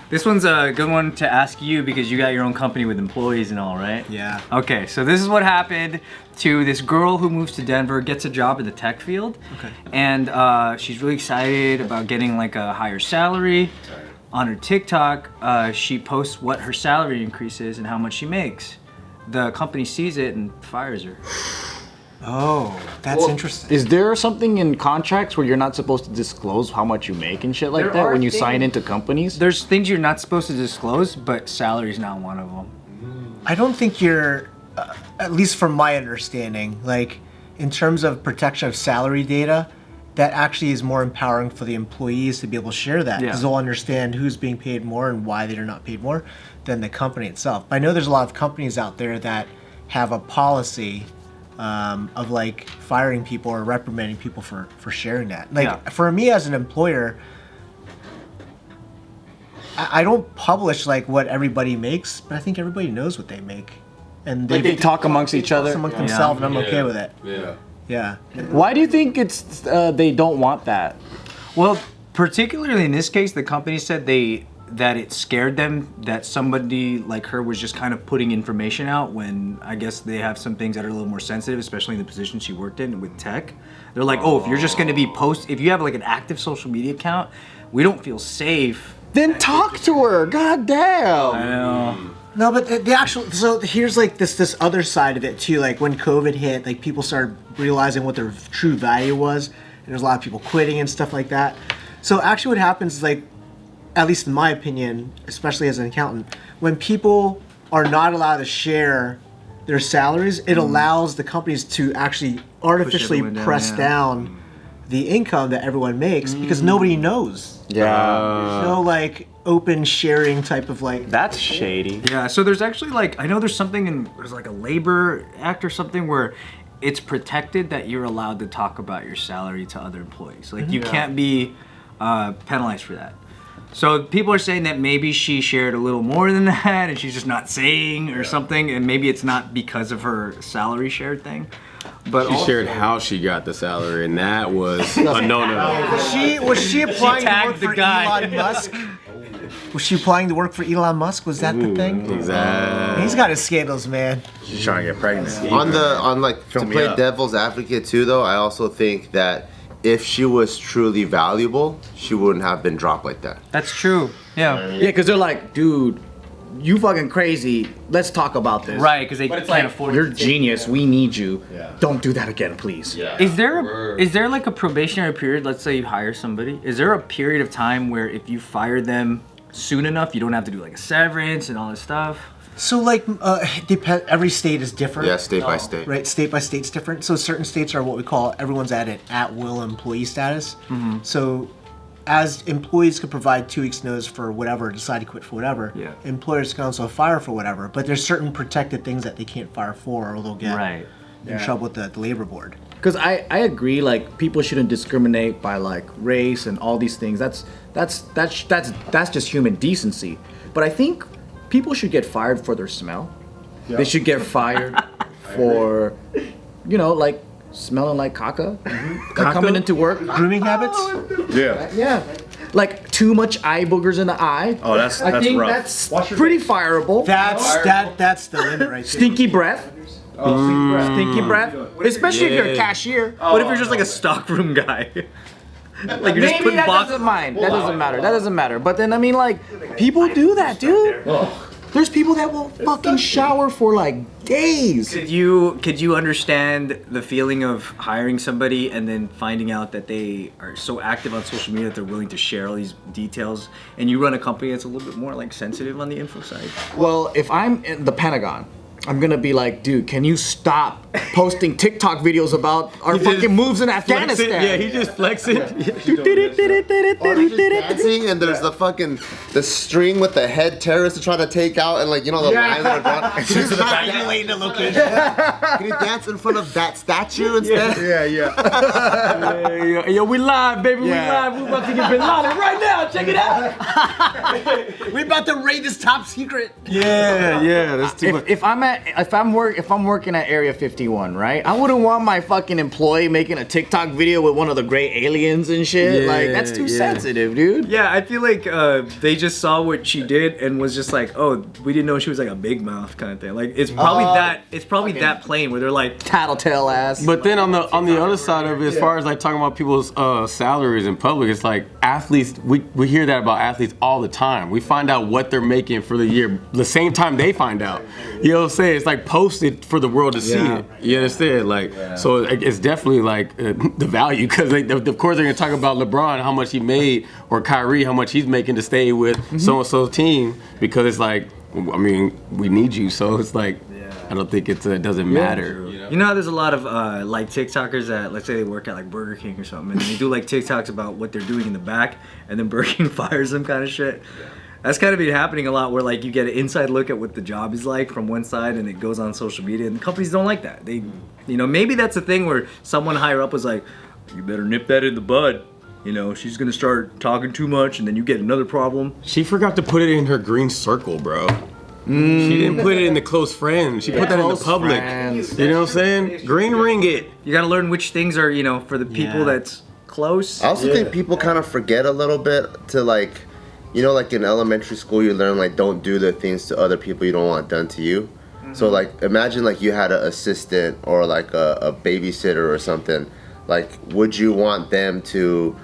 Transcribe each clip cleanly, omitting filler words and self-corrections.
This one's a good one to ask you because you got your own company with employees and all, right? Yeah. Okay, so this is what happened to this girl who moves to Denver, gets a job in the tech field. Okay. And she's really excited about getting like a higher salary. On her TikTok, she posts what her salary increase is and how much she makes. The company sees it and fires her. Oh, that's interesting. Is there something in contracts where you're not supposed to disclose how much you make and shit like There that are when you things- sign into companies? There's things you're not supposed to disclose, but salary's not one of them. I don't think you're, at least from my understanding, like in terms of protection of salary data, that actually is more empowering for the employees to be able to share that because they'll understand who's being paid more and why they're not paid more than the company itself. But I know there's a lot of companies out there that have a policy of like firing people or reprimanding people for sharing that. Like for me as an employer, I don't publish like what everybody makes, but I think everybody knows what they make, and Like they talk amongst each other, amongst themselves, and I'm okay with it. Yeah. Yeah. Why do you think it's they don't want that? Well, particularly in this case, the company said that it scared them that somebody like her was just kind of putting information out when I guess they have some things that are a little more sensitive, especially in the position she worked in with tech. They're like, oh, if you're just going to be if you have like an active social media account, we don't feel safe. Then talk to her. God damn. I know. No, but the actual, so here's like this other side of it too. Like when COVID hit, like people started realizing what their true value was, and there's a lot of people quitting and stuff like that. So actually what happens is like, at least in my opinion, especially as an accountant, when people are not allowed to share their salaries, it allows the companies to actually artificially press down the income that everyone makes because nobody knows. Yeah. There's no like open sharing type of like. That's shady. Yeah, so there's actually like, I know there's something there's like a labor act or something where it's protected that you're allowed to talk about your salary to other employees. Like you can't be penalized for that. So people are saying that maybe she shared a little more than that and she's just not saying or something, and maybe it's not because of her salary shared thing. But She shared how she got the salary, and that was a no-no. Was she applying to tagged work the for guy. Elon Musk? Was she applying to work for Elon Musk? Was that the thing? Exactly. He's got his scandals, man. She's trying to get pregnant. On like to me play up. devil's advocate too, though, I also think that if she was truly valuable, she wouldn't have been dropped like that. that's true. Yeah. Yeah, because they're like, dude, you fucking crazy. Let's talk about this. Right, because they But it's can't like, afford you're it. genius. We need you. Yeah. Don't do that again, please. Yeah. Is there like a probationary period? Let's say you hire somebody. Is there a period of time where if you fire them soon enough, you don't have to do like a severance and all this stuff? So like, every state is different. Yeah, state by state. Right, state by state's different. So certain states are what we call everyone's at an at-will employee status. So as employees could provide 2 weeks notice for whatever, decide to quit for whatever, employers can also fire for whatever. But there's certain protected things that they can't fire for or they'll get in trouble with the labor board. Because I agree, like people shouldn't discriminate by like race and all these things. That's just human decency. But I think people should get fired for their smell. They should get fired for, like smelling like caca. Like coming into work. Grooming habits? Yeah. Yeah. Like too much eye boogers in the eye. Oh, that's I think rough. that's pretty fireable. That's the limit right there. Stinky breath. Stinky breath. Especially if you're a cashier. What if you're just like a stockroom guy? Like you're just Maybe putting that box. doesn't mind. That doesn't matter. That doesn't matter. But then I mean, like, people do that, dude. There's people that will fucking shower for like days. Could you understand the feeling of hiring somebody and then finding out that they are so active on social media that they're willing to share all these details, and you run a company that's a little bit more like sensitive on the info side? Well, if I'm in the Pentagon, I'm gonna be like, dude, can you stop posting TikTok videos about our fucking moves in Afghanistan? Yeah, he just flex it. Dancing and there's the string with the head terrorist to try to take out and the lines that are drawn. Calculating the location. Can you dance in front of that statue instead? Yo, we live, baby. We live. We about to get Bin Laden right now, out, check it out. We about to raid this top secret. Yeah, that's too much. If I'm working at Area 51, right? I wouldn't want my fucking employee making a TikTok video with one of the gray aliens and shit. Yeah, Like that's too sensitive, dude. Yeah, I feel like they just saw what she did and was just like, oh, we didn't know she was like a big mouth kind of thing. Like it's probably that plain where they're like Tattletale ass. But then on the other side of it, as far as like talking about people's salaries in public, it's like athletes. We hear that about athletes all the time. We find out what they're making for the year the same time they find out. You know what I'm saying? It's like posted for the world to see it. You understand? Like so, it's definitely like the value because of course they're gonna talk about LeBron how much he made or Kyrie how much he's making to stay with so and so team because it's like I mean we need you so it's like. I don't think it doesn't matter. You know how there's a lot of like TikTokers that let's say they work at like Burger King or something and they do like TikToks about what they're doing in the back and then Burger King fires them kind of shit. That's kind of been happening a lot where like you get an inside look at what the job is like from one side and it goes on social media and the companies don't like that. They, you know, maybe that's a thing where someone higher up was like, you better nip that in the bud. You know, she's gonna start talking too much and then you get another problem. She forgot to put it in her green circle, bro. She didn't put it in the close friends. She put that in the public. Friends. You know what I'm saying? Green ring it. You gotta learn which things are, you know, for the people that's close. I also think people kind of forget a little bit to like, you know, like in elementary school you learn like don't do the things to other people you don't want done to you. So like imagine like you had an assistant or like a babysitter or something. Like would you want them to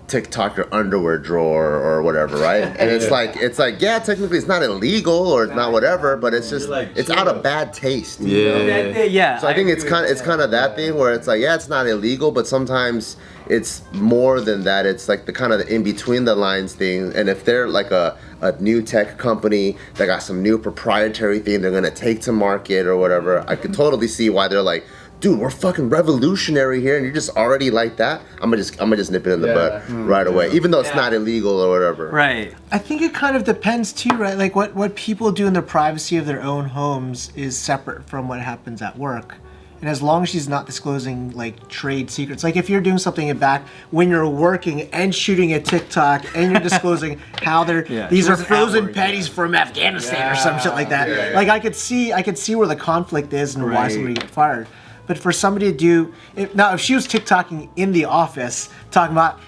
TikTok your underwear drawer or whatever, right? And it's like yeah, technically it's not illegal or it's not whatever, but it's just it's out of bad taste. You know? Yeah. So I think it's kind of that thing where it's like yeah, it's not illegal, but sometimes it's more than that. It's like the kind of the in between the lines thing. And if they're like a new tech company that got some new proprietary thing they're gonna take to market or whatever, I could totally see why they're like, dude, we're fucking revolutionary here, and you're just already like that. I'm gonna just nip it in the butt right away, even though it's not illegal or whatever. Right. I think it kind of depends too, right? Like what people do in the privacy of their own homes is separate from what happens at work. And as long as she's not disclosing like trade secrets, like if you're doing something in back when you're working and shooting a TikTok and you're disclosing how these are frozen patties from Afghanistan or some shit like that. Like I could see where the conflict is and why somebody get fired. But for somebody to do if she was TikToking in the office talking about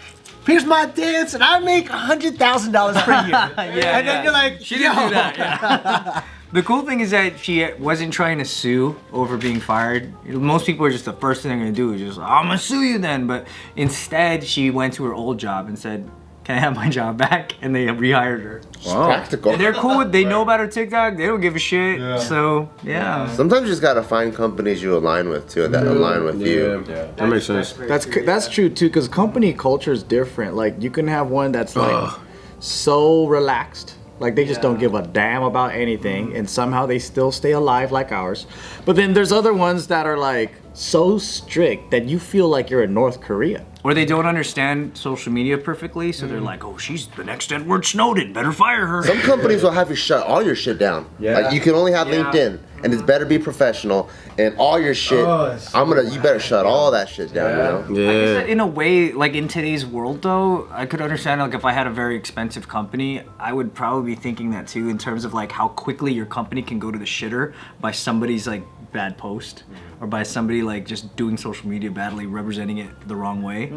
here's my dance and I make $100,000 per year, and then you're like, she didn't do that. Yeah. The cool thing is that she wasn't trying to sue over being fired. Most people are just the first thing they're gonna do is just I'm gonna sue you then. But instead, she went to her old job and said, "Can I have my job back?" And they rehired her. Wow. Practical. And they're cool with. They know about her TikTok. They don't give a shit. Yeah. So yeah. Sometimes you just gotta find companies you align with too, that align with you. Yeah, that makes sense. That's true too, because company culture is different. Like you can have one that's like so relaxed. Like they just don't give a damn about anything and somehow they still stay alive like ours. But then there's other ones that are like so strict that you feel like you're in North Korea. Or they don't understand social media perfectly, so they're like, oh, she's the next Edward Snowden, better fire her. Some companies will have you shut all your shit down. Yeah. Like you can only have LinkedIn and it's better be professional and all your shit, you better shut all that shit down, you know? Yeah. I guess that in a way, like in today's world though, I could understand like if I had a very expensive company, I would probably be thinking that too in terms of like how quickly your company can go to the shitter by somebody's like bad post or by somebody like just doing social media badly, representing it the wrong way.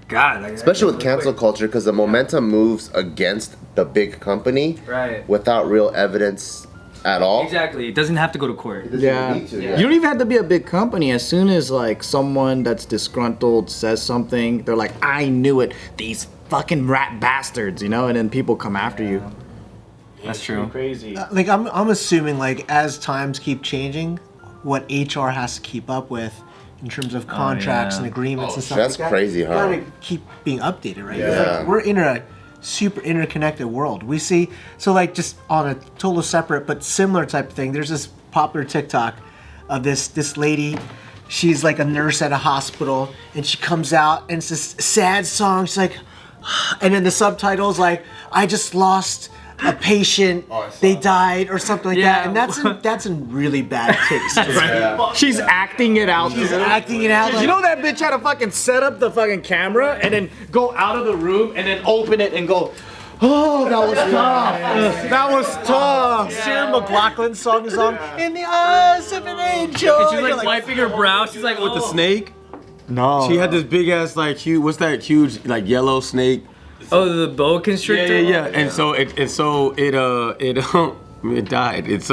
God. Especially with cancel culture, because the momentum moves against the big company without real evidence at all. Exactly. It doesn't have to go to court. You don't even have to be a big company. As soon as like someone that's disgruntled says something, they're like, I knew it. These fucking rat bastards, you know? And then people come after you. That's true. Crazy. Like I'm assuming like as times keep changing, what HR has to keep up with in terms of contracts and agreements and stuff like that. That's crazy, huh? Gotta keep being updated, right? Like, we're in a super interconnected world. We see, so like just on a total separate but similar type of thing, there's this popular TikTok of this lady. She's like a nurse at a hospital and she comes out and it's this sad song. She's like, and then the subtitles like, I just lost a patient, they died or something like that, and that's in really bad taste. She's acting it out. She's acting it out. You know that bitch had to fucking set up the fucking camera and then go out of the room and then open it and go, oh, that was tough. That was tough. Sarah McLachlan's song is on. In the eyes of an angel. And she's like wiping her brow. She's like, With the snake. No. She had this big ass like huge. What's that huge like yellow snake? oh, the boa constrictor. Yeah. And so it died. It's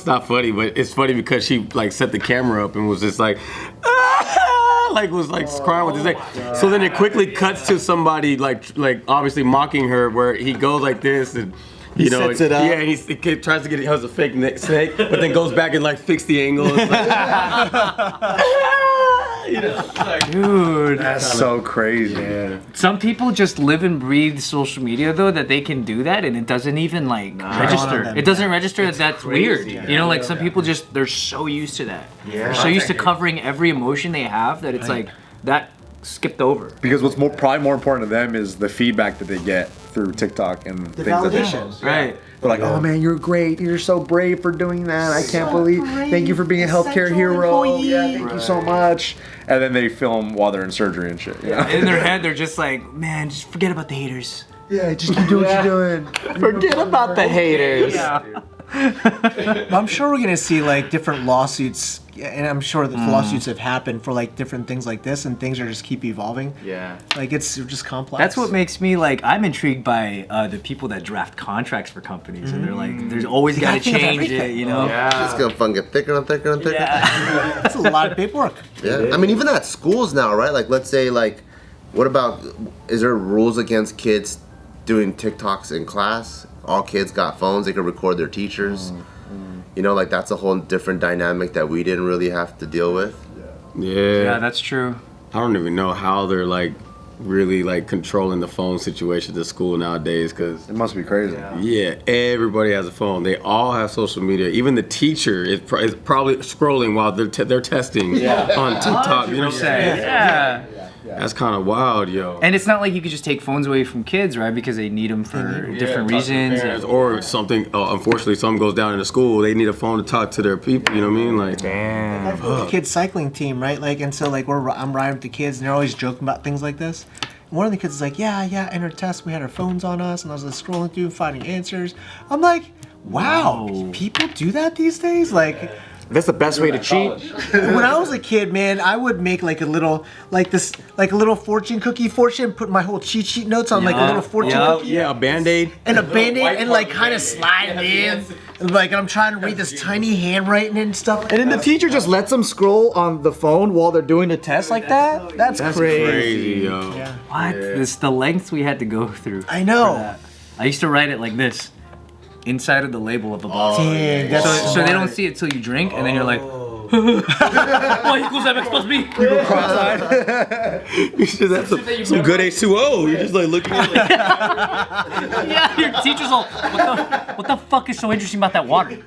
not funny, but it's funny because she like set the camera up and was just like, like was like crying with his neck. So then it quickly cuts to somebody like obviously mocking her, where he goes like this and. You know, sets it up. Yeah, and he tries to get it as a fake snake, but then goes back and like fix the angle. It's like, you know, it's like, Dude, That's so crazy. yeah. some people just live and breathe social media though, that they can do that and it doesn't even like register. them. It doesn't register that that's weird. crazy. You know, like some people just they're so used to that. They're so used to covering every emotion they have that it's like that skipped over. Because what's probably more important to them is the feedback that they get through TikTok and The things that they validation. post. Right. They're like, oh man, you're great. You're so brave for doing that. I can't believe. Thank you for being a healthcare hero. Yeah, thank you so much. And then they film while they're in surgery and shit. You know? In their head, they're just like, man, just forget about the haters. Yeah, just keep doing what you're doing. Forget about the haters. I'm sure we're gonna see like different lawsuits, and I'm sure that lawsuits have happened for like different things like this, and things are just keep evolving. Yeah. Like it's just complex. That's what makes me like. I'm intrigued by the people that draft contracts for companies, and they're like, "There's always got to think of change it," everything. you know? It's gonna fucking get thicker and thicker and thicker. That's a lot of paperwork. Yeah. I mean, even at schools now, right? Like, let's say, like, what about, is there rules against kids doing TikToks in class? All kids got phones, they could record their teachers. You know, like, that's a whole different dynamic that we didn't really have to deal with. Yeah, that's true. I don't even know how they're like really like controlling the phone situation at school nowadays, because It must be crazy. yeah, everybody has a phone. They all have social media. Even the teacher is probably scrolling while they're testing on TikTok. You know what I'm saying? Yeah. That's kind of wild, yo. And it's not like you could just take phones away from kids, right? Because they need them for different reasons. Or something. Unfortunately, something goes down in the school. They need a phone to talk to their people. You know what I mean? Like, I've got the kids cycling team, right? Like, and so like I'm riding with the kids, and they're always joking about things like this. And one of the kids is like, yeah, in our test we had our phones on us, and I was like scrolling through finding answers. I'm like, wow, people do that these days? Like, That's the best way to cheat. when I was a kid, man, I would make like a little, like a little fortune cookie, put my whole cheat sheet notes on like a little fortune cookie. yeah, a Band-Aid. And a Band-Aid and like kind of slide it in. And, like, I'm trying to read this tiny handwriting and stuff. And then the teacher just lets them scroll on the phone while they're doing the test like that? That's crazy. Crazy, yo. What? This the lengths we had to go through. I know. I used to write it like this, inside of the label of a bottle. Dang, that's So they don't see it till you drink, and then you're like, Y equals MX plus B. You should have some good H2O. You're just like looking at it like, Yeah, your teacher's all, what the fuck is so interesting about that water?